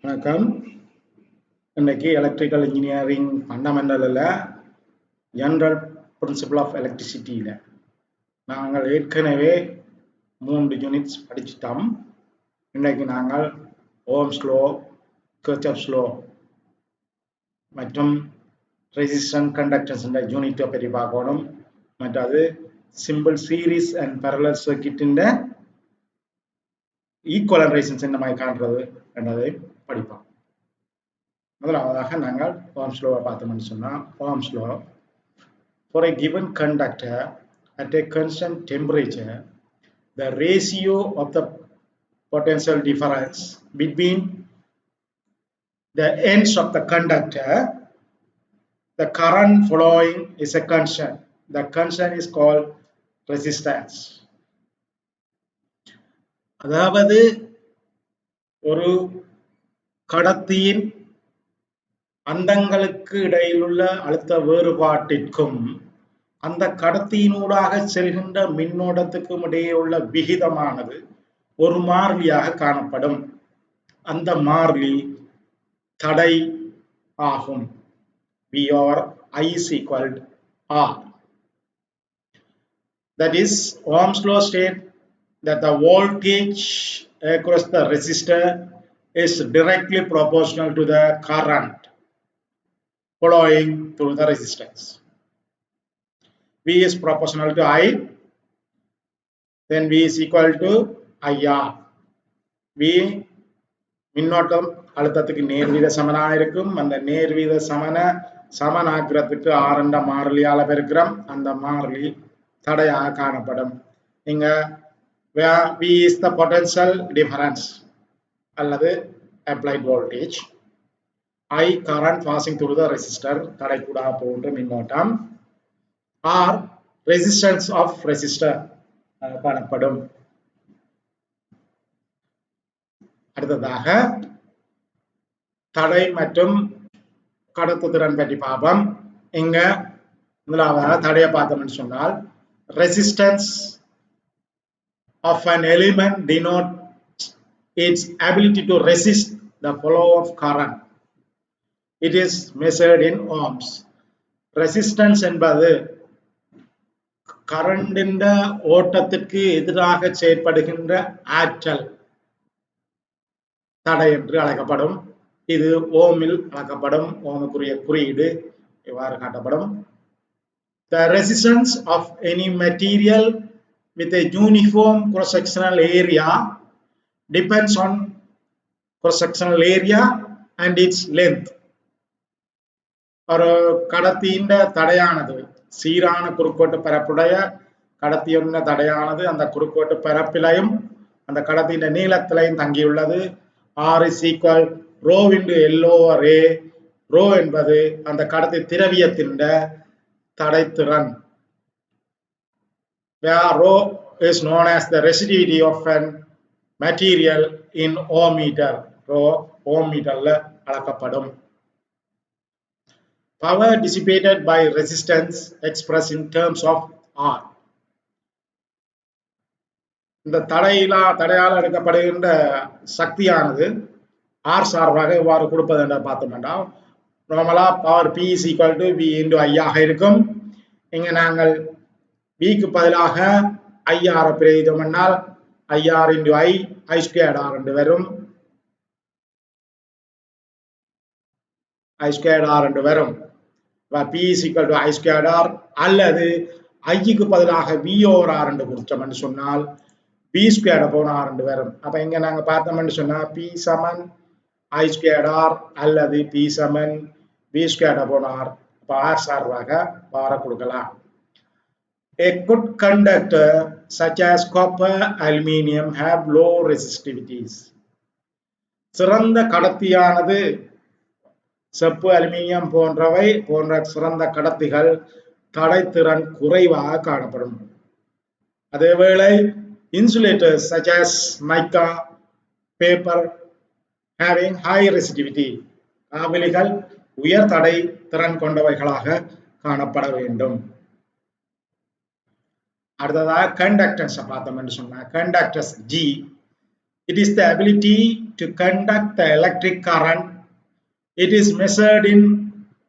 வணக்கம். இன்னைக்கு electrical engineering ஃபண்டமெண்டலில் ஜெனரல் பிரின்சிபல் ஆஃப் எலக்ட்ரிசிட்டியில் நாங்கள் ஏற்கனவே 3 யூனிட்ஸ் படிச்சிட்டோம். இன்னைக்கு நாங்கள் ஓம்ஸ் லோ, கிர்ச்சாஃப்ஸ் லோ மற்றும் ரெசிஸ்டன்ஸ் கண்டக்டன்ஸ் என்ற யூனிட்டை பற்றி பார்க்கணும். மற்றது சிம்பிள் சீரீஸ் அண்ட் பேரலல் சர்க்யூட்டின் ஈக்குவலன்ட் ரெசிஸ்டன்ஸ் என்ன மாதிரி காண்றது என்றதை படிப்போம். முதலாவதாக நாங்கள் ஓம்ஸ் லோவை பார்த்தோம்னு சொன்னால், ohm's law, for a given conductor at a constant temperature, the ratio of the potential difference between the ends of the conductor, the current flowing is a constant. The constant is called resistance. அதாவது ஒரு கடத்தியின் அந்தங்களுக்கு இடையிலுள்ள அழுத்த வேறுபாட்டிற்கும் அந்த கடத்தியினூடாக செல்கின்ற மின்னோட்டத்துக்கும் இடையே உள்ள விகிதமானது ஒரு மாறிலியாக காணப்படும். அந்த மாறிலி தடை ஆகும். V or I is equal to R. That is, Ohm's law states that the voltage across the resistor is directly proportional to the current flowing through the resistance. V is proportional to I, then V is equal to IR. V மின்னோட்டம் அழுத்தத்துக்கு நேர்வீத சமனாக இருக்கும். அந்த நேர்வீத சமனாகிறதுக்கு R என்ற மாறிலியால் பெருக்கிறோம். அந்த மாறிலி தடையாக காணப்படும். இங்க V is the potential difference அல்லது applied voltage. I current passing through the resistor, தடைக்கூடாக போகின்ற மின்னோட்டம். R resistance of resistor காணப்படும். அடுத்ததாக தடை மற்றும் கடத்துத்திறன் பற்றி பார்ப்போம். இங்க முதலாவதாக தடையை பார்த்தோம்னு சொன்னால், resistance of an element denotes its ability to resist the flow of current. It is measured in ohms. Resistance என்பது கரண்டின் ஓட்டத்திற்கு எதிராக செயற்படுகின்ற ஆற்றல் தடை என்று அழைக்கப்படும். இது ஓமில் அழைக்கப்படும். ஓமுக்குரிய குறியீடு இவ்வாறு காட்டப்படும். The resistance of any material with a uniform cross-sectional area depends on cross-sectional area and its length. ஒரு கடத்தியின் தடையானது சீரான குறுக்கோட்டு பரப்புடைய கடத்தியுள்ள தடையானது அந்த குறுக்கோட்டு பரப்பிலையும் அந்த கடத்தியின் நீளத்திலையும் தங்கியுள்ளது. R is equal rho into L over A. Rho என்பது அந்த கடத்தி திரவியத்தின் தடைத்திறன். Where rho is known as the resistivity of an material in ohm meter. Rho ohm meterல அளக்கப்படும். Power dissipated by resistance expressed in terms of R. இந்த தடையால் எடுக்கப்படுகின்ற சக்தியானது R சார்பாக இவ்வாறு கொடுப்பது என்று பார்த்தோம்னா, நார்மலா power P is equal to V into I ஆக இருக்கும். இங்க நாங்கள் Vக்கு பதிலாக IR பிரயோகித்தோம் என்றால் IR into I squared R என்று வரும். I squared R என்று வரும். P is equal to I squared R அல்லது ஐக்கு பதிலாக V over R என்று கொடுத்தோம் என்று சொன்னால் V squared upon R என்று வரும். அப்ப இங்க நாங்க பார்த்தோம்னு சொன்னா P Saman I squared R அல்லது P சமன் V squared upon R. R சார்பாக பார கொடுக்கலாம். A good conductor such as copper, aluminium have low resistivities. சிறந்த கடத்தியானது செப்பு, அலுமினியம் போன்ற சிறந்த கடத்திகள் தடைத்திறன் குறைவாக காணப்படும். அதேவேளை insulators such as mica, paper having high resistivity. காவிலிகள் உயர் தடை திறன் கொண்டவைகளாக காணப்பட வேண்டும். அடுத்ததாக கண்டக்டன்ஸ் பார்த்தோம் என்று சொன்னா, conductors G It is the ability to conduct the electric current. It is measured in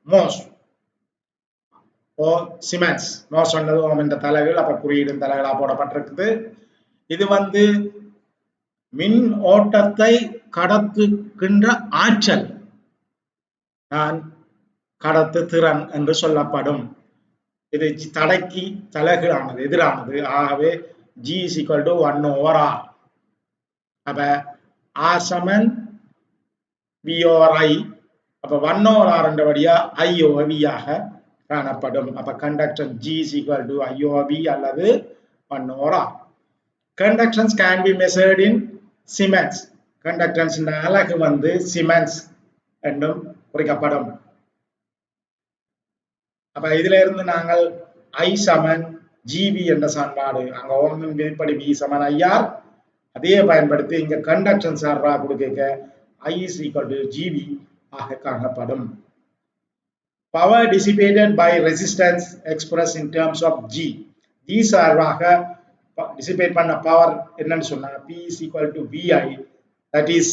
mhos or Siemens. mhos சொன்னது ஓம் என்ற தலைகள் அப்ப குறியீடு தலைகளா போடப்பட்டிருக்குது. இது வந்து மின் ஓட்டத்தை கடத்துகின்ற ஆற்றல் நான் கடத்து திறன் என்று சொல்லப்படும். இது தடைக்கு தலைகீழானது, எதிரானது. ஆகவே G is equal to 1/R. அப்ப R Saman V over I. அப்ப 1/R என்றபடியா I over V ஆக காணப்படும். அப்ப conductance G is equal to I over V அல்லது 1/R. Conductance can be measured in Siemens. Conductance அலகு வந்து Siemens என்றும் குறிக்கப்படும். அப்ப இதுல இருந்து நாங்கள் I சமன் GB என்ற சமன்பாடு, அங்க ஓமின் விதிப்படி V சமன் IR, அதே பயன்படுத்தி இங்க கண்டக்டன்ஸ் சார்பா கொடுக்க I is equal to GB ஆக காணப்படும். Power dissipated by resistance expressed in terms of G. G சார்பாக dissipate பண்ண பவர் என்னன்னு சொன்னா P is equal to VI, that is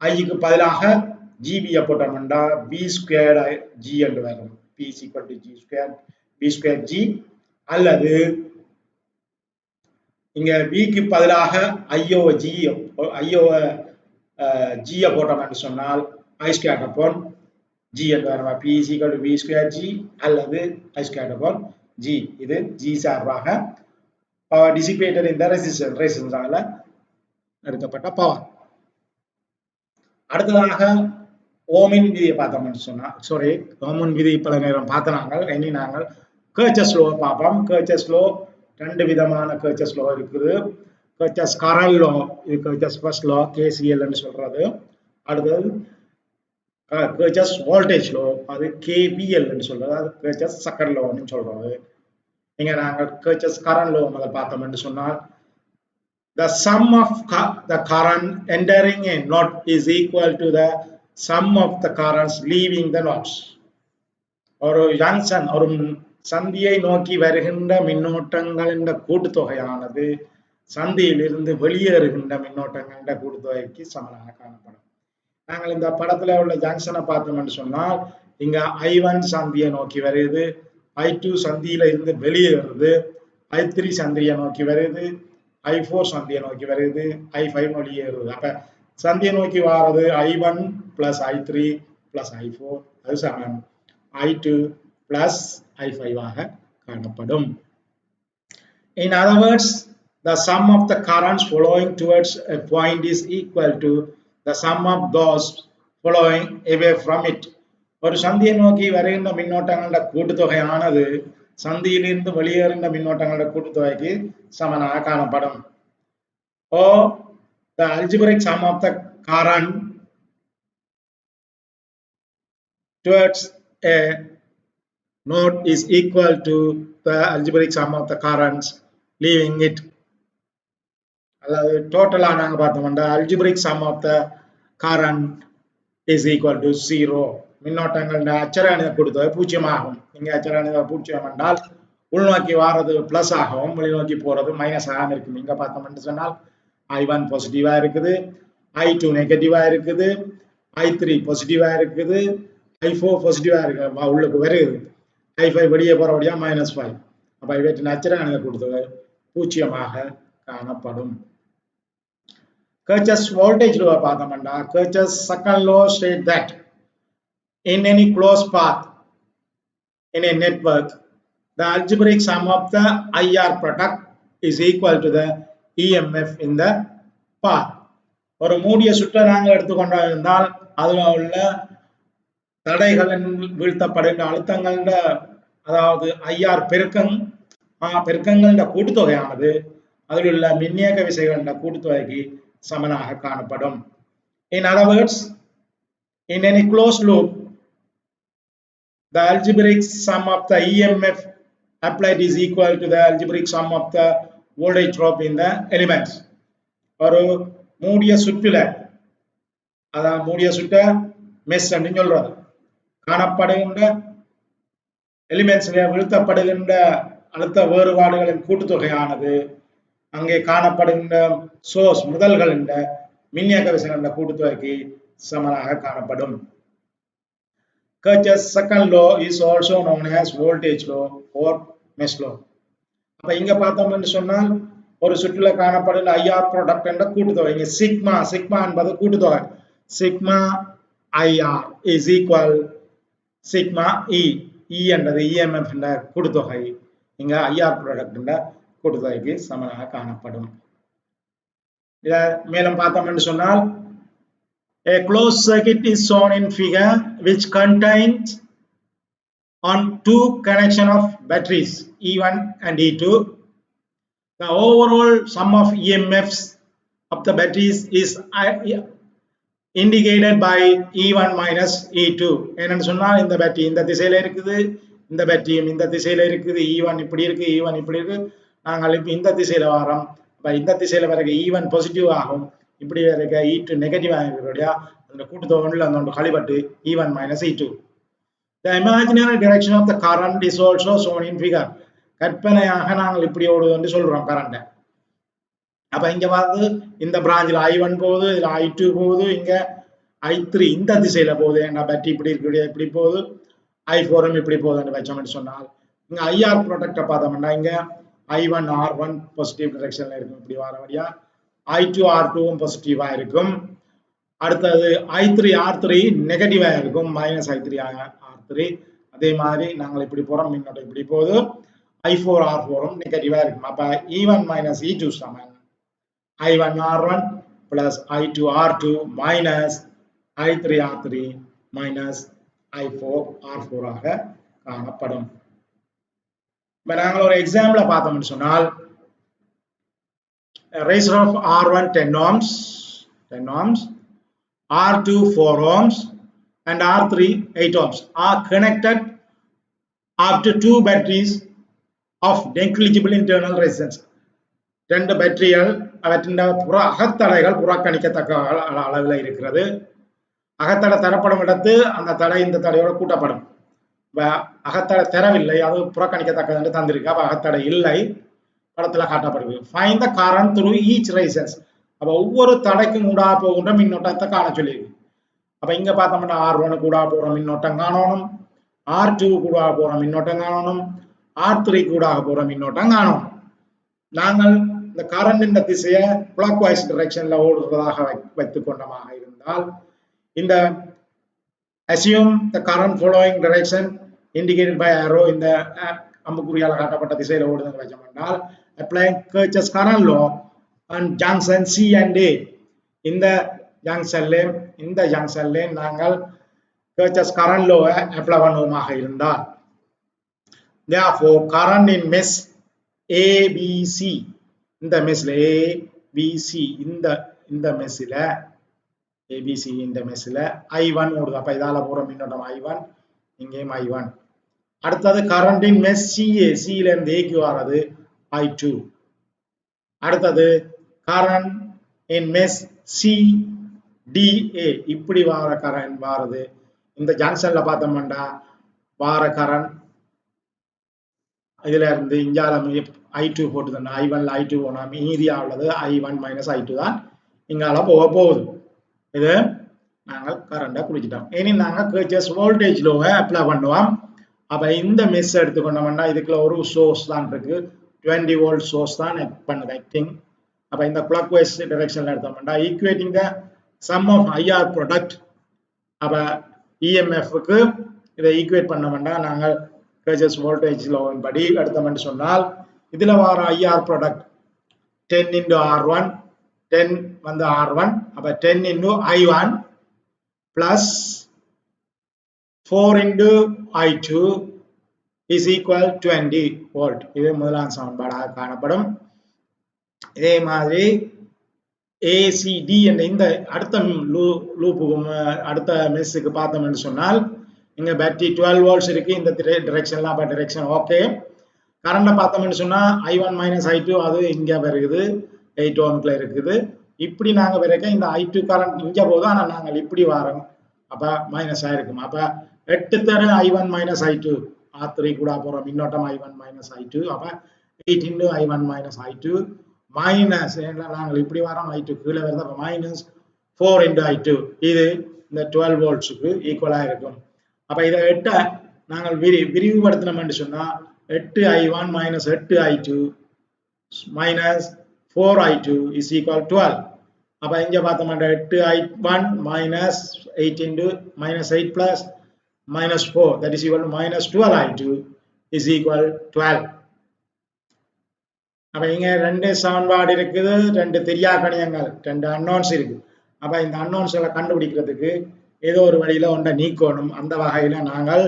I க்கு பதிலாக GB போட்டோம்னா V squared G என்று வரும். P is equal to G squared V squared G, அல்லது இங்க V க்கு பதிலாக I over G போட்டோம்னு சொன்னால் I squared upon G என்று வரும். P is equal to V squared G அல்லது I squared upon G. இது G சார்பாக power dissipated in the resistance ஆல எடுக்கப்பட்ட பவர். அடுத்ததாக ஓமின் விதியை பார்த்தோம்னு சொன்னா, ஓமின் விதி பல நேரம் பார்த்தனாங்க. இனி நாங்கள் கர்ச்சஸ் லோ பார்ப்போம். கர்ச்சஸ் லோ ரெண்டு விதமான கர்ச்சஸ் லோ இருக்குது. கர்ச்சஸ் கரண்ட் லோ, இது கர்ச்சஸ் ஃபர்ஸ்ட் லோ, KCL ன்னு சொல்றது. அடுத்தது கர்ச்சஸ் வோல்டேஜ் லோ, அது KVL ன்னு சொல்றது. அது கர்ச்சஸ் செகண்ட் லோன்னு சொல்றது. இங்க நாங்கள் கர்ச்சஸ் கரண்ட் லோ முதல்ல பார்த்தோம்னு சொன்னால், the sum of the current entering a node is equal to the sum of the currents leaving the nodes. ஒரு ஜங்ஷன், ஒரு சந்தியை நோக்கி வருகின்ற மின்னோட்டங்களின் கூட்டுத்தொகையானது சந்தியிலிருந்து வெளியேறுகின்ற மின்னோட்டங்களின் கூட்டுத்தொகைக்கு சமனாக காணப்படும். நாங்கள் இந்த படத்துல உள்ள ஜங்ஷனை பார்த்தோம்னு சொன்னால், இங்க I1 சந்தியை நோக்கி வருது, I2 சந்தியில இருந்து வெளியேறுது, I3 சந்தியை நோக்கி வருது, I4 சந்தியை நோக்கி வருது, I5 வெளியேறுது. அப்ப சந்தியை நோக்கி வாரது I1 plus I3 plus I4, அது சமம் I2 plus I5 ஆக காணப்படும். In other words, the sum of the currents flowing towards a point is equal to the sum of those flowing away from it. ஒரு சந்தியை நோக்கி வருகின்ற மின்னோட்டங்களோட கூட்டுத்தொகையானது சந்தியிலிருந்து வெளியேறுகின்ற மின்னோட்டங்களோட கூட்டுத்தொகைக்கு சமனாக காணப்படும். Or the algebraic sum of the current towards a node is equal to the algebraic sum of the currents leaving it. அதாவது டோட்டலா நாங்க பார்த்தோம்னா algebraic sum of the current is equal to 0. மின்னோட்டங்கள் அச்சராணியை கொடுத்தது 0 ஆகும். இங்க அச்சராணியை 0 என்றால் உள்நோக்கி வாரது பிளஸ் ஆகவும் வெளிநோக்கி போறது மைனஸ் ஆகாம இருக்கும். இங்க பார்த்தோம்னு சொன்னால் I1 பாசிட்டிவா இருக்குது, I2 நெகட்டிவா இருக்குது, I3 பாசிட்டிவா இருக்குது, I4 பாசிட்டிவா இருக்கு, உள்ளுக்கு வருது, I5 வெளியே போறபடியா -5. அப்ப இவற்றின் அச்சராணியை கொடுத்தது 0 காணப்படும். Kirchhoff's voltage law பார்த்தோம்னா, Kirchhoff's second law states that in any closed path in a network, the algebraic sum of the IR product is equal to the EMF in the path. ஒரு மூடிய சுற்றை நாங்கள் எடுத்துக்கொண்டால் அதுல உள்ள தடைகளின் வீழ்த்தப்படுகின்ற அழுத்தங்கள, அதாவது IR பெருக்கங்கள கூட்டுத்தொகையானது அதில் உள்ள மின்னியக்க விசைகள கூட்டுத்தொகைக்கு சமனாக காணப்படும். In other words, in any closed loop, the algebraic sum of the EMF applied is equal to the algebraic sum of the voltage drop in the elements. ஒரு மூடிய சுற்றுல, அதாவது மூடிய சுற்ற மெஷ் என்று சொல்றது, காணப்படுகின்ற எலிமெண்ட்ஸ்ல வீழ்த்தப்படுகின்ற அழுத்த வேறுபாடுகளின் கூட்டுத்தொகையானது அங்கே காணப்படுகின்ற சோர்ஸ் முதல்கள் என்ற மின்னியக்க விசைகளின் கூட்டுத்தொகைக்கு சமனாக காணப்படும். Kirchhoff's second law is also known as voltage law or mesh law. அப்ப இங்க பார்த்தோம்னு சொன்னால் ஒரு சுற்றுல காணப்படுகிற IR ப்ராடக்ட் என்ற கூட்டுத்தொகை. இங்க சிக்மா என்பது கூட்டுத்தொகை. Sigma IR is equal sigma E. E என்றது EMF என்ற கூட்டுத்தொகை. இங்க IR ப்ராடக்ட் என்ற கூட்டுத்தொகைக்கு சமனாக காணப்படும். இத மேலும் பார்த்தோம்னு சொன்னால் a closed circuit is shown in figure which contains on two connection of batteries E1 and E2. The overall sum of EMFs of the batteries is indicated by E1 minus E2. என்னன்னு சொன்னா இந்த battery இந்த திசையில இருக்குது, இந்த பேட்டரியும் இந்த திசையில இருக்குது, E1 இப்படி இருக்கு, E1 இப்படி இருக்கு. நாங்கள் இப்ப இந்த திசையில வரோம். அப்ப இந்த திசையில வரைக்கும் E1 பாசிட்டிவ் ஆகும், இப்படி இருக்க E2 நெகட்டிவ் ஆகிருக்கிறோம். அந்த கூட்டுத்தொகையில் அந்த கழிபட்டு E1 minus E2. The imaginary direction of the current is also shown in figure. கற்பனையாக நாங்கள் இப்படி ஓடுதுன்னு சொல்றோம் கரண்ட். அப்ப இங்க பார்த்து இந்த பிராஞ்சில் I1 போகுது, இதுல I2 போகுது, இங்க I3 இந்த திசையில போகுது. ஏன்னா பேட்டரி இப்படி இருக்கு, இப்படி போகுது, I4 இப்படி போகுதுன்னு வச்சோம்னு சொன்னால் இங்க IR ப்ராடக்ட பார்த்தோம்னா இங்க I1 R1 பாசிட்டிவ் டைரக்ஷன்ல இருக்கும், இப்படி வர வழியா I2 R2 பாசிட்டிவா இருக்கும். அடுத்தது I3 R3 நெகட்டிவா இருக்கும், மைனஸ் I3 R3. அதே மாதிரி நாங்கள் இப்படி போறோம், மின்னோட்டம் இப்படி போகுது, I4 R4 நெகட்டிவா இருக்கும். அப்ப E1 minus E2 சமன் I1 R1 plus I2 R2 minus I3 R3 minus I4 R4 ஆக காணப்படும். இப்ப நாங்கள் ஒரு எக்ஸாம்பிள பார்த்தோம்னு சொன்னால் resistor of R1 10 ohms, R2 4 ohms and R3 8 ohms are connected up to two batteries of negligible internal resistance. ரெண்டு பேட்டரிகள் அவற்றின் புற அகத்தடைகள் புறக்கணிக்கத்தக்க அளவில் இருக்கிறது. அகத்தடை தரப்படும் இடத்து அந்த தடை இந்த தடையோட கூட்டப்படும். அகத்தடை தரவில்லை, அது புறக்கணிக்கத்தக்கது என்று தந்திருக்கு. அப்ப அகத்தடை இல்லை, படத்துல காட்டப்படுது. Find the current through each resistance. அப்ப ஒவ்வொரு தடைக்கும் ஊடா போகின்ற மின்னோட்டத்தை காண சொல்லியிருக்கு. அப்ப இங்க பார்த்தோம்னா R1 கூட போற மின்னோட்டம் காணணும், R2 கூட போற மின்னோட்டம் காணணும், R3 கூட போற மின்னோட்டம் காணணும். நாங்கள் இந்த கரண்ட் இந்த திசையை clockwise directionல ஓடுறதாக வைத்துக் கொண்டமாக இருந்தால் இந்த assume the current following direction indicated by arrow இந்த அம்புக்குறியால காட்டப்பட்ட திசையில ஓடுதுன்னு வச்சோம்னால் applying Kirchhoff's current law on junction C and A. இந்த ஜங்ஷன்ல நாங்கள் Kirchhoff's current law அப்ளை பண்ணுவோமாக இருந்தால் therefore current in mesh ABC, இந்த மெஷ்ல ABC இந்த மெஷ்ல ABC இந்த மெஷ்ல I1 ஓடுது. அப்ப இதால போற மின்னோட்டம் I1, இங்கேயும் I1. அடுத்தது current in mesh CA, C ல இருந்து A க்கு வரது I2. அடுத்தது current in mesh CDA, இப்படி வர கரண்ட் வாரது. இந்த ஜங்ஷன்ல பார்த்தோம்னா வார கரண்ட் இதுல இருந்து இங்கால I2 போட்டுதான் I1 ல I2 போனா மீதியா உள்ளது I1 minus I2 தான் இங்கால போகுது. இது நாங்கள் கரண்ட குறிச்சிட்டோம். இனி நாங்க Kirchhoff's voltage law அப்ளை பண்ணுவோம். அப்ப இந்த மெஷ் எடுத்துக்கொண்டோம்னா இதுக்குள்ள ஒரு சோர்ஸ் தான் இருக்கு, 20 volt சோர்ஸ் தான் பண்ணுது ஆக்டிங். அப்ப இந்த clockwise directionல எடுத்தோம்னா equating the sum of IR product, அப்ப EMF க்கு இதை ஈக்குவேட் பண்ணோம்னா நாங்கள் Kirchhoff's voltage law படி எடுத்தோம்னு சொன்னால் இதுல வர IR product 10 into R1, 10 வந்து R1, அப்ப 10 into I1 plus 4 into I2 is equal 20 volt. இது முதலாம் சமன்பாடாக காணப்படும். இதே மாதிரி ACD என்ற இந்த அடுத்த லூப்புக்கும் அடுத்த மெஷ்க்கு பார்த்தோம்னு சொன்னால் இங்க பேட்டரி 12 volts இருக்கு, இந்த டைரக்ஷன்ல அப்ப டைரக்ஷன் ஓகே. கரண்ட பார்த்தோம்னு சொன்னா I1 minus I2 அது இங்க வருது, 8 ohmல இருக்குது. இப்படி நாங்க வரைக்கும் இந்த I2 கரண்ட் இங்க போகுது, ஆனா நாங்க இப்படி வரோம், அப்ப மைனஸ் ஆயிருக்கும். அப்ப 8 தர I1 minus I2, R3 கூட போற மின்னோட்டம் I1 minus I2, அப்ப 8 into I1 minus I2 minus நாங்கள் இப்படி வரோம் I2 கீழே வருது அப்போ மைனஸ் 4 into I2 இது இந்த 12 வோல்ட்ஸுக்கு ஈக்குவலாக இருக்கும். அப்போ இதை 8 நாங்கள் விரிவுபடுத்தினோம்னு சொன்னால் 8I1 minus 8I2 minus 4I2 is equal 12. அப்போ இங்கே பார்த்தோம்னா 8I1 minus 8 into minus 8 plus minus 4 that is equal to minus 12I2 is equal 12. அப்ப இங்க ரெண்டு சமன்பாடு இருக்குது, ரெண்டு தெரியா கணியங்கள், ரெண்டு அன்னோன்ஸ் இருக்கு. அப்ப இந்த அன்னோன்ஸ்களை கண்டுபிடிக்கிறதுக்கு ஏதோ ஒரு வழியில ஒன்றை நீக்கணும். அந்த வகையில நாங்கள்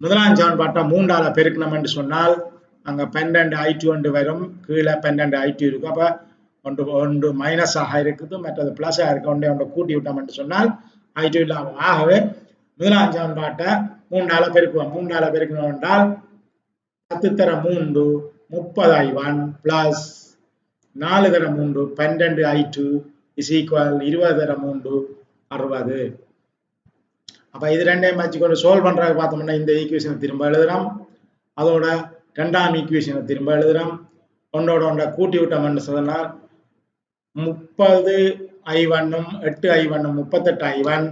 முதலாம் சமன்பாட்டை 3ஆல பெருக்கணும் என்று சொன்னால் அங்க 12I2 வரும், கீழே 12I2 இருக்கும். அப்ப ஒன்று மைனஸ் ஆக இருக்குது, மற்றது பிளஸ் ஆக இருக்கு. ஒன்றை கூட்டி விட்டோம் என்று சொன்னால் I2 இல்லாமல். ஆகவே முதலாம் சமன்பாட்டை 3ஆல பெருக்குவோம். 3ஆல பெருக்கணும் என்றால் 10 தர 3 30I1 பிளஸ் 4 தர 3 12I2 is equal 20 தர 3 60. அப்ப இது ரெண்டையும் வச்சுக்கொண்டு சால்வ் பண்றதுக்கு பார்த்தோம்னா இந்த ஈக்குவேஷனை திரும்ப எழுதுறோம், அதோட ரெண்டாம் ஈக்குவேஷனை திரும்ப எழுதுறோம், ஒன்றோட ஒன்றை கூட்டி விட்டோம்னு சொன்னால் 30I1 8I1 38I1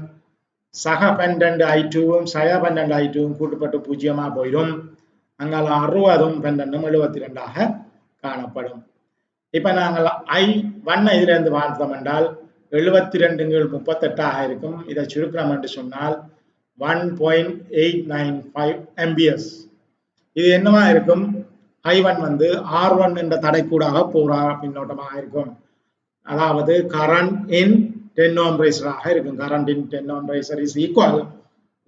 சக 12I2 சக 12I2 கூட்டுப்பட்டு 0 போயிடும். அங்கால 60 12 72 காணப்படும். இப்ப நாங்கள் I1 இதுல இருந்து பார்த்தோம் என்றால் 72 38 இருக்கும். இதை சுருக்கிறோம் என்று சொன்னால் 1.895 ஆம்பியர்ஸ். இது என்னவா இருக்கும்? I1 வந்து R1 என்ற தடைக்கூடாக போற மின்னோட்டமாக இருக்கும். அதாவது கரண்ட் இன் 10 ohm resistor ஆக இருக்கும். Current in 10 ohm resistor is equal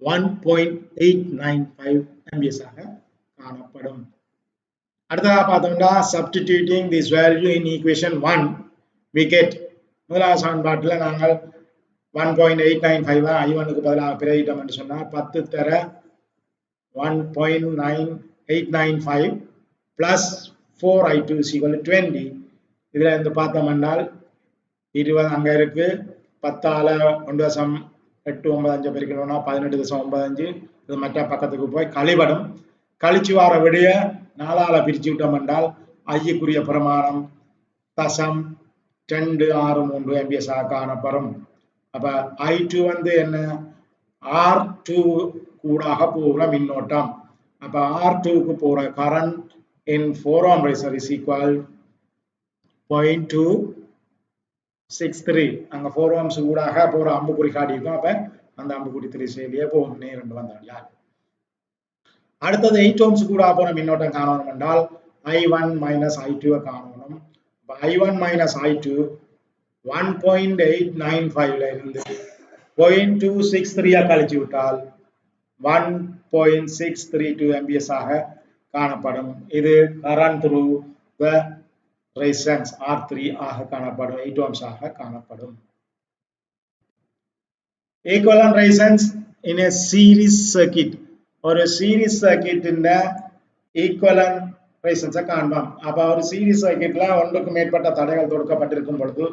1.895 amperes ஆக காணப்படும். அடுத்ததாக பார்த்தோம்னா substituting this value in equation 1 we get முதலாவது சமன்பாட்டில் நாங்கள் 1.895 I1க்கு பதிலாக பிரதியிட்டோம் என்று சொன்னால் 10 தர 1.9895 plus 4I2 is equal to 20. இதுல இருந்து பார்த்தோம் என்றால் 20 அங்க இருக்கு, 10ஆல 1.895 பெருக்கணும்னா 18.95. இது மற்ற பக்கத்துக்கு போய் கழிபடும். கழிச்சு வார விடைய 4ஆல பிரிச்சு விட்டோம் என்றால் ஐக்குரிய பிரமாணம் 0.263 ஆம்பியர்ஸ் காணப்படும். அப்ப I2 வந்து என்ன? R2 கூடாக போகிற மின்னோட்டம். அப்ப R2க்கு போற current in 4 ohm resistor is equal 0.263. அங்க 4 ohms கூடாக போற அம்புக்குறி காட்டி இருக்கும். அப்ப அந்த அம்புக்குறி திசையிலேயே போகும், நேரண்டு வந்தாடியா. அடுத்தது 8 ohms கூட போற மின்னோட்டம் காணணும் என்றால் I1 minus I2 காணணும். I1 minus I2 1.895 இருந்து 0.263 கழிச்சு விட்டால் 1.632 ஆம்பியர்ஸ் ஆக காணப்படும். இது current through the resistance R3 ஆக காணப்படும், 8 ohms ஆக காணப்படும். Equivalent resistance in a series circuit. ஒரு சீரிஸ் சர்க்கிட் ஈக்குவலன்ட் ரெசிஸ்டன்ஸை காண்போம். அப்ப ஒரு சீரிஸ் சர்க்கிட்ல ஒன்றுக்கு மேற்பட்ட தடைகள் தொடுக்கப்பட்டிருக்கும் பொழுது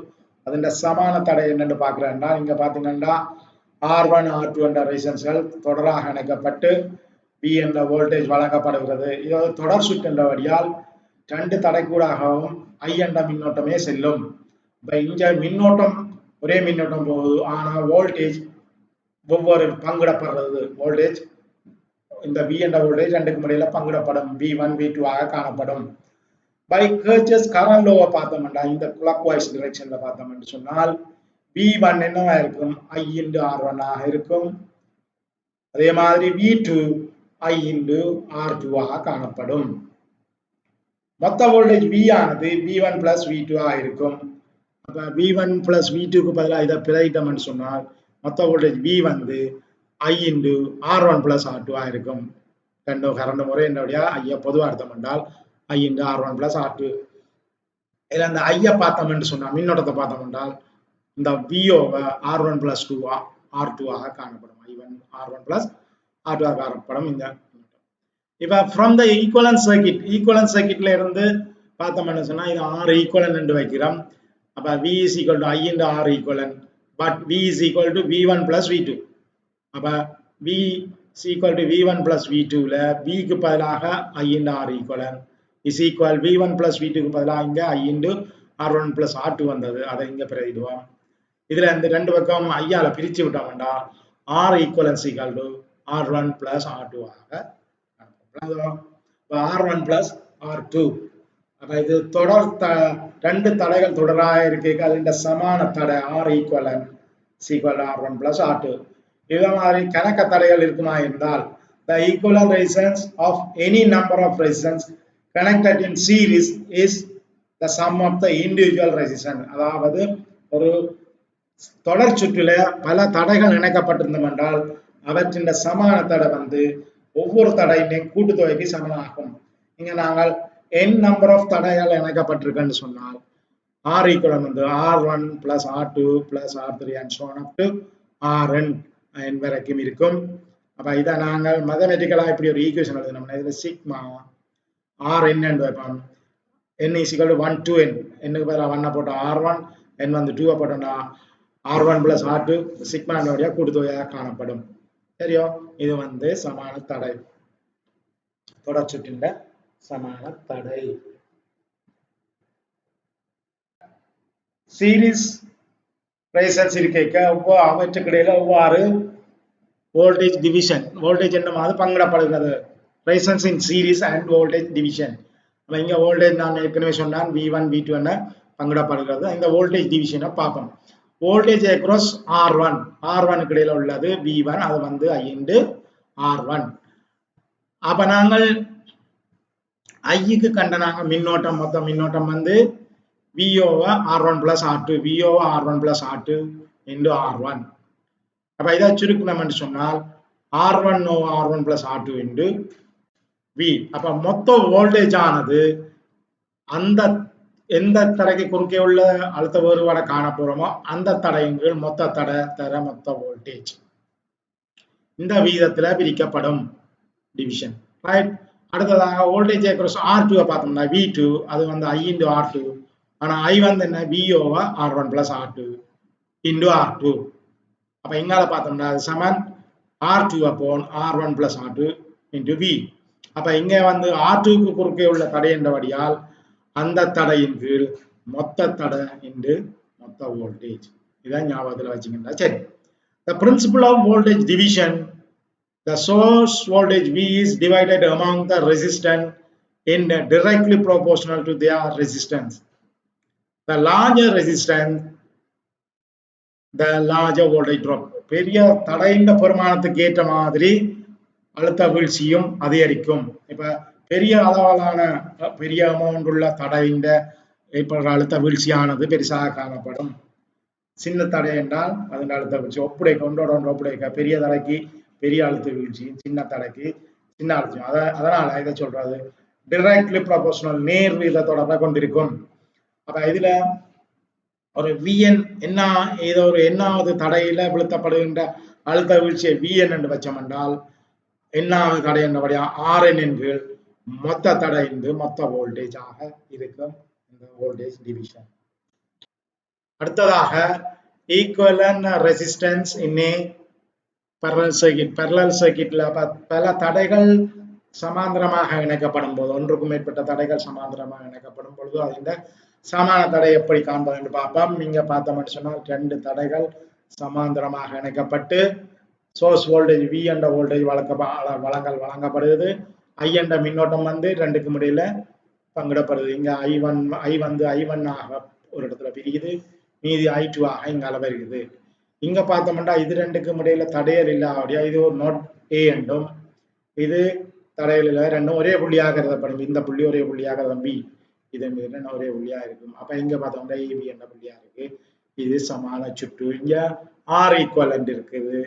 அதன் சமான தடை என்னன்னு பார்க்கிறேன்டா, இங்க பாத்தீங்கன்னா R1 R2 என்ற ரெசிஸ்டன்ஸ்கள் தொடராக இணைக்கப்பட்டு B என்ற வோல்டேஜ் வழங்கப்படுகிறது. இது தொடர் சுற்று என்றபடியால் ரெண்டு தடைக்கூடாகவும் I என்ற மின்னோட்டமே செல்லும். இப்ப இங்க மின்னோட்டம் ஒரே மின்னோட்டம் போகுது, ஆனா வோல்டேஜ் ஒவ்வொரு பங்கிடப்படுறது. வோல்டேஜ் இந்த V என்ற வோல்டேஜ் ரெண்டுக்கும் இடையில பங்கிடப்படும், V1 V2 ஆக காணப்படும். பை கர்ச்சஸ் கரண்ட் லோவை பார்த்தோம்னா இந்த கிளாக்வைஸ் டிரெக்ஷன்ல பார்த்தோம்னு சொன்னால் V1 என்னவா இருக்கும்? I into R1 ஆக இருக்கும். அதே மாதிரி V2 I into R2 ஆக காணப்படும். மொத்த வோல்டேஜ் V ஆனது V1 plus V2 ஆக இருக்கும். அப்ப V1 plus V2க்கு பதிலாக இதை பிரதிட்டோம்னு சொன்னால் மொத்த வோல்டேஜ் V வந்து I into R1 plus R2 ஆக இருக்கும். ரெண்டு கரண்ட் முறை என்னுடைய ஐய பொதுவாக அர்த்தம் என்றால் I into R1 plus R2. இதுல அந்த ஐய பார்த்தோம்னு சொன்னா மின்னோட்டத்தை பார்த்தோம் என்றால் இந்த VOவை R1 plus 2 R2 ஆக காணப்படும். I1 R1 plus R2 ஆக காணப்படும். இந்த இப்ப from the equivalent circuitல இருந்து பார்த்தோம்னு சொன்னா இது R equivalent என்று வைக்கிறோம். அப்ப V is equal to I into R equivalent, but V is equal to V1 plus V2. அப்ப V is equal to V1 plus V2ல V க்கு பதிலாக I into R equivalent is equal V1 plus V2 க்கு பதிலாக இங்க I into R1 plus R2 வந்தது. அதை இங்க பிரதிடுவோம். இதுல இந்த ரெண்டு பக்கம் ஐயால பிரிச்சு விட்டோம்டா R equivalent equal to R1 plus R2 ஆக R1 plus R2. அப்ப இது தொடர் ரெண்டு தடைகள் தொடராக இருக்கு. அதுண்ட சமான தடை R equivalent equal to R1 plus R2. இதே மாதிரி கணக்க தடைகள் இருக்குமா என்றால் the equivalent resistance of any number of resistance connected in series is the sum of the individual resistance. அதாவது ஒரு தொடர் சுற்றில பல தடைகள் இணைக்கப்பட்டிருந்தோம் என்றால் அவற்றின் சமான தடை வந்து ஒவ்வொரு தடையினையும் கூட்டுத்தொகைக்கு சமமாகும். இங்க நாங்கள் n number of தடைகள் இணைக்கப்பட்டிருக்குன்னு சொன்னால் R equivalent வந்து R1 plus R2 plus R3 and so on up to Rn வரைக்கும் இருக்கும். அப்ப இதை நாங்கள் மேத்தமெட்டிக்கலா இப்படி ஒரு ஈக்குவேஷன் எழுதணும்னா இதுல சிக்மா Rn என்று வைப்போம். n is equal to 1 to n. n-க்கு பதிலா 1 போட்டா R1, n வந்து 2 போட்டோம்னா R1 plus R2 சிக்மானுடைய கூட்டுத்தொகையாக காணப்படும். சரியோ? இது வந்து சமான தடை, தொடர் சுற்றின் சமான தடை. சீரிஸ் ரெசிஸ்டன்ஸ் இருக்க அவற்றுக்கு இடையில எவ்வாறு வோல்டேஜ் டிவிஷன், வோல்டேஜ் என்ன மாதிரி பங்கிடப்படுகிறது? Resistance in series and voltage division. இங்க வோல்டேஜ் நான் ஏற்கனவே சொன்னான் V1 V2 என்ன பங்கிடப்படுகிறது. இந்த வோல்டேஜ் டிவிஷனை பார்ப்போம். வோல்டேஜ் அக்ராஸ் R1, R1 இடையில உள்ளது V1, அது வந்து I into R1. அப்ப நாங்கள் ஐக்கு கண்ட நாங்க மின்னோட்டம், மொத்த மின்னோட்டம் வந்து VO R1 plus R2, VO R1 plus R2 into R1. அப்ப இதை சுருக்கணும்னு சொன்னால் R1 over R1 plus R2 into V. அப்ப மொத்த வோல்டேஜ் ஆனது அந்த எந்த தடைக்கு குறுக்கே உள்ள அழுத்த வேறுபாடை காண போறோமோ அந்த தடையின் கீழ் மொத்த தடை தர மொத்த வோல்டேஜ் இந்த விகிதத்துல பிரிக்கப்படும் டிவிஷன். ரைட். அடுத்ததாக வோல்டேஜ் அக்ராஸ் R2 பார்த்தோம்னா V2, அது வந்து I into R2. ஆனா I வந்து என்ன VO R1 plus R2 into R2. அப்ப இங்கால பார்த்தோம்னா அது சமன் R2 upon R1 plus R2 into V. அப்ப இங்க வந்து R2க்கு குறுக்கே உள்ள தடை என்றபடியால் அந்த தடையின் கீழ் மொத்த தடை இன்று மொத்த வோல்டேஜ். இதான் ஞாபகத்தில் வச்சுக்கிட்டா சரி. The principle of voltage division, the source voltage V is divided among the resistance in directly proportional to their resistance. The larger resistance, the larger voltage drop. பெரிய தடையின் பெருமானத்துக்கு ஏற்ற மாதிரி அழுத்த வீழ்ச்சியும் அதிகரிக்கும். இப்ப பெரிய அளவிலான பெரிய அமௌண்ட் உள்ள தடையின் ஏற்படுற அழுத்த வீழ்ச்சியானது பெருசாக காணப்படும். சின்ன தடை என்றால் அதன் அழுத்த வீழ்ச்சி ஒப்புடைக்க ஒன்றோட ஒன்று ஒப்புடைக்க பெரிய தடைக்கு பெரிய அழுத்த வீழ்ச்சி, சின்ன தடைக்கு சின்ன அழுத்தம். அதனால இதை சொல்றது டிரெக்ட்லி ப்ரொபோர்ஷனல், நேர் விகித தொடர்பை கொண்டிருக்கும். அப்ப இதுல ஒரு VN என்ன, ஏதோ ஒரு என்னாவது தடையில வீழ்த்தப்படுகின்ற அழுத்த வீழ்ச்சியை VN என்று வச்சோம் என்றால் என்னாவது தடை என்றபடியா RN என்று மொத்த தடை என்று மொத்த வோல்டேஜ் ஆக இருக்கும் இந்த வோல்டேஜ் டிவிஷன். அடுத்ததாக ஈக்குவலன்ட் ரெசிஸ்டன்ஸ் இன் ஏ parallel circuit. parallel circuitல பல தடைகள் சமாந்தரமாக இணைக்கப்படும் போது, ஒன்றுக்கும் மேற்பட்ட தடைகள் சமாந்தரமாக இணைக்கப்படும் பொழுது இந்த சமான தடை எப்படி காண்பது என்று பார்ப்போம். நீங்க பார்த்தோம்னு சொன்னால் ரெண்டு தடைகள் சமாந்தரமாக இணைக்கப்பட்டு சோர்ஸ் வோல்டேஜ் V என்ற வோல்டேஜ் வழங்கப்படுகிறது. I என்ற மின்னோட்டம் வந்து ரெண்டுக்கும் இடையில பங்கிடப்படுது. இங்க I வந்து I1 ஆக ஒரு இடத்துல பிரிக்குது, மீதி I2 ஆக இங்கால வருகிறது. இங்க பார்த்தோம்னா இது ரெண்டுக்கும் இடையில தடையல் இல்லாதபடியா இது ஒரு நோட் A என்றும் இது தடையல் இல்ல, ரெண்டும் ஒரே புள்ளியாக கருதப்படும். இந்த புள்ளி ஒரே புள்ளியாக B, இது ஒரே புள்ளியா இருக்கும். அப்ப இங்க பார்த்தோம்னா AB என்ற புள்ளியா இருக்கு. இது சமான சுற்று. இங்க R ஈக்குவலண்ட் இருக்குது,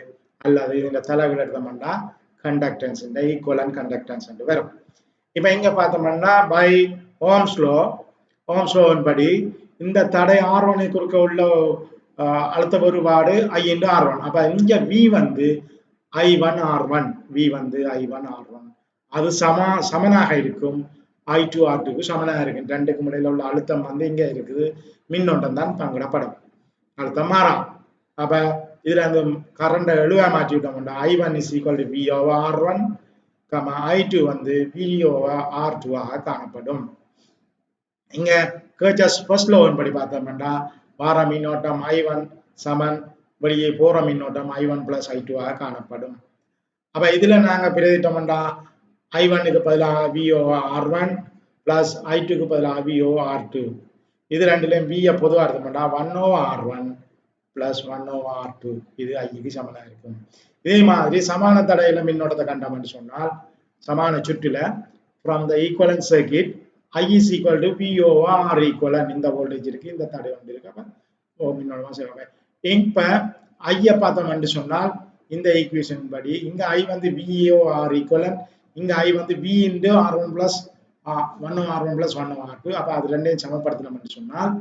அல்லது இந்த தலைவில் எடுத்தோம்னா கண்டக்டன்ஸ், இந்த ஈக்குவலண்ட் கண்டக்டன்ஸ் என்று வரும். இப்ப இங்க பார்த்தோம்னா பை ஓம்ஸ் லோவின் படி இந்த தடை R1 குறுக்க உள்ள அழுத்த வேறுபாடு I into R1. அப்ப இங்க V வந்து I1 R1, V வந்து I1 R1, அது சமனாக இருக்கும் I2 R2க்கு சமனாக இருக்கும். ரெண்டுக்கும் இடையில உள்ள அழுத்தம் வந்து இங்க இருக்குது, மின்னோட்டம் தான் பங்கிடப்படும், அழுத்தம் மாறாம். அப்ப இதுல அந்த கரண்ட எழுவா மாற்றி விட்டோம்னா I1 is equal to V over R1, I2 வந்து V over R2 ஆக காணப்படும். இங்க Kirchhoff's ஃபர்ஸ்ட் லா படி பார்த்தோம்னா வார மின்னோட்டம் I1 சமன் வெளியே போற மின்னோட்டம் I1 plus I2 ஆக காணப்படும். அப்ப இதுல நாங்க பிரதிட்டோம்னா I1 க்கு பதிலாக V over R1 plus I2 க்கு பதிலாக V over R2. இது ரெண்டுலயும் V ய பொதுவா எடுத்தோம்னா 1 over R1 plus 1 over R2. இது I க்கு சமனா இருக்கும். இதே மாதிரி சமான தடையில மின்னோட்டத்தை கண்டோம்னு சொன்னால் சமான சுற்றில from the equivalent circuit I is equal to V over R equivalent. இந்த வோல்டேஜ் இருக்கு, இந்த தடை ஒன்று இருக்கு. அப்ப மின்னோட்டமா செய்வாங்க. இப்ப I ய பார்த்தோம்னு சொன்னால் இந்த ஈக்குவேஷன் படி இங்க I வந்து V over R equivalent, இங்க I வந்து V into R1 plus 1 over R1 plus 1 over R2. அப்ப அது ரெண்டையும் சமப்படுத்தணும்னு சொன்னால்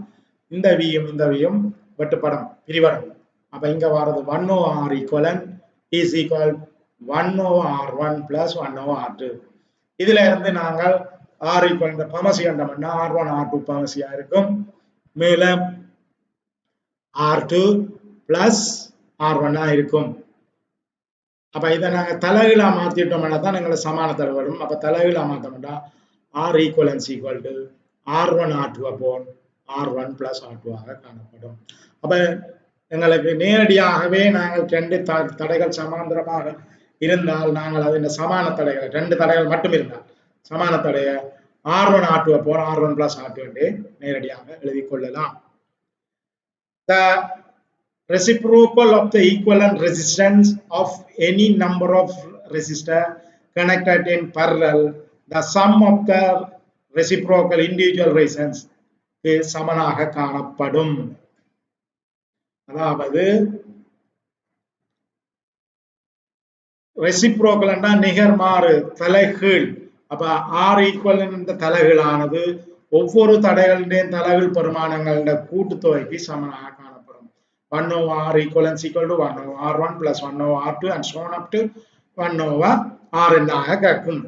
இந்த V யும் இந்த V யும் வெட்டுப்படும், பிரிவடும். அப்ப இங்க வரது 1 over R equivalent is equal 1 over R1 plus 1 over R2. இதுல இருந்து நாங்கள் R equivalent பமசி கண்டோம்னா R1 R2 பமசியா இருக்கும், மேல R2 plus R1 ஆ இருக்கும். அப்ப இதை நாங்க தலைகீழா மாத்திட்டோம்னா தான் எங்களுக்கு சமான தடை வரும். அப்ப தலைகீழா மாத்தோம்னா R equivalent equal to R1 R2 upon R1 plus R2 ஆக காணப்படும். அப்ப எங்களுக்கு நேரடியாகவே நாங்கள் ரெண்டு தடைகள் சமாந்தரமாக இருந்தால் நாங்கள் அது இந்த சமான தடைகள் ரெண்டு தடைகள் மட்டும் இருந்தால் சமான தடைய R1 R2 upon R1 plus R2 என்று நேரடியாக எழுதிக் கொள்ளலாம். The reciprocal of the equivalent resistance of any number of resistor connected in parallel, the sum of the reciprocal individual resistance சமனாக காணப்படும். அதாவது ரெசிப்ரோக்கல் என்றா நிகர்மாறு தலைகீழ். அப்ப R ஈக்குவலன்ட் தலைகீழானது ஒவ்வொரு தடைகளின் தலைகீழ் பெருமானங்களோட கூட்டுத்தொகைக்கு சமனாக காணப்படும். 1 over R equivalent equal to 1 over R1 plus 1 over R2 and so on up to 1 over Rn ஆக கிடைக்கும்.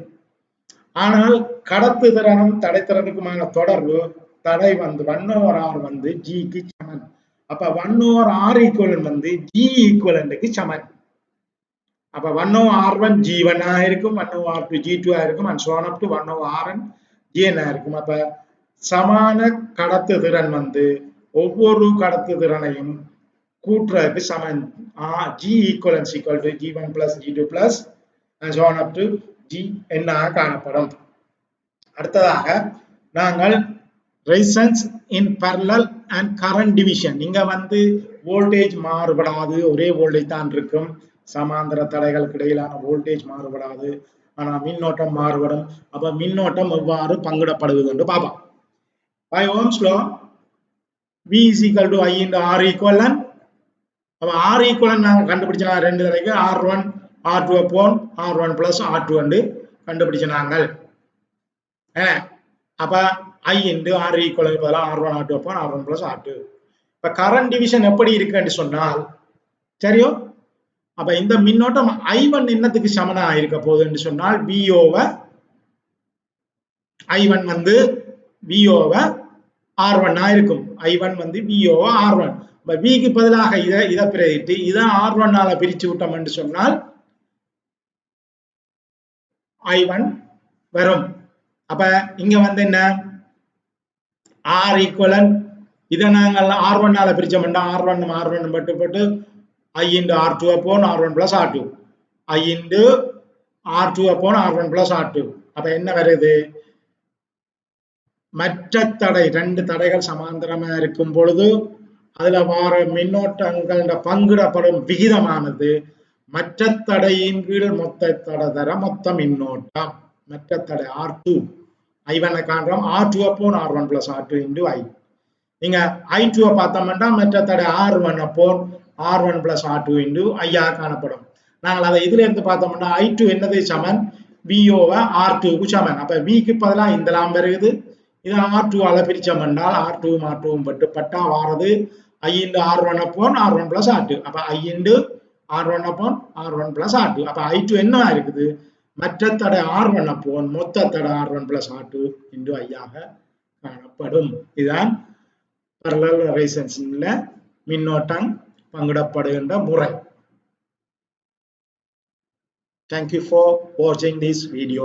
ஆனால் கடத்து திறனும் தடைத்திறனுக்குமான தொடர்பு தடை வந்து 1 over R வந்து G க்கு சமன். அப்ப 1 over R equivalent வந்து G equivalentக்கு சமன். அப்ப 1 over R1 G1 ஆ இருக்கும், 1 over R2 G2 ஆ இருக்கும், and so on up to 1 over Rn Gn ஆ இருக்கும். அப்ப சமான கடத்து திறன் வந்து ஒவ்வொரு கடத்து திறனையும் கூட்டுறதுக்கு சமன். G equivalent equal to G1 plus G2 plus and so on up to Gn ஆக காணப்படும். அடுத்ததாக நாங்கள் resistance in parallel and current division. இங்க வந்து வோல்டேஜ் மாறுபடாது, ஒரே வோல்டேஜ் தான் இருக்கும். சமாந்தர தடைகளுக்கு இடையிலான வோல்டேஜ் மாறுபடாது, ஆனா மின்னோட்டம் மாறுபடும். அப்ப மின்னோட்டம் எவ்வாறு பங்கிடப்படுவது என்று பார்ப்போம். By Ohm's law, V is equal to I into R equivalent. அப்ப R equivalent நாங்க கண்டுபிடிச்சா ரெண்டு தடைக்கு R1 R2 upon R1 plus R2 என்று கண்டுபிடிச்சாங்க. அப்ப I into R equivalent பதிலா R1 R2 upon R1 plus R2. இப்ப current division எப்படி இருக்குன்னு சொன்னால் சரியோ, அப்ப இந்த மின்னோட்டம் I1 என்னத்துக்கு சமனா இருக்க போகுதுன்னு சொன்னால் V over I1 வந்து V over R1 ஆ இருக்கும். I1 வந்து V over R1. அப்ப V க்கு பதிலாக இதை பிரதிட்டு இதை R1 ஆல பிரிச்சு விட்டோம் என்று சொன்னால் I1 வரும். அப்ப இங்க வந்து என்ன R equivalent இதை நாங்கள் R1 ஆல பிரிச்சோம்னா R1 போட்டு I into R2 upon R1 plus R2. I into R2 upon R1 plus R2. அப்ப என்ன வருது? மற்ற தடை ரெண்டு தடைகள் சமாந்தரமா இருக்கும் பொழுது அதுல வார மின்னோட்டங்களோட பங்கிடப்படும் விகிதமானது மற்ற தடையின் கீழ் மொத்த தடை தர மொத்த மின்னோட்டம். மற்ற தடை R2 I1 காண்றோம், R2 upon R1 plus R2 into I. நீங்க I2 பார்த்தோம்னா மற்ற தடை R1 upon R1 plus R2 into I காணப்படும். நாங்கள் அதை இதுல இருந்து பார்த்தோம்னா I2 என்னது சமன் V over R2 க்கு சமன். அப்ப V க்கு பதிலா இந்த லாம் வருது, இது R2 ஆல பிரிச்சோம் என்றால் R2 மாற்றுவோம் பட்டா வாரது I into R1 upon R1 plus R2. அப்ப I into R1 upon R1 plus R2. அப்ப I2 என்ன இருக்குது? மற்ற தடை R1 upon மொத்த தடை R1 plus R2 into I ஆக காணப்படும். இதுதான் parallel resistance-ல மின்னோட்டம் பங்கிடப்படுகின்ற முறை. Thank you for watching this video.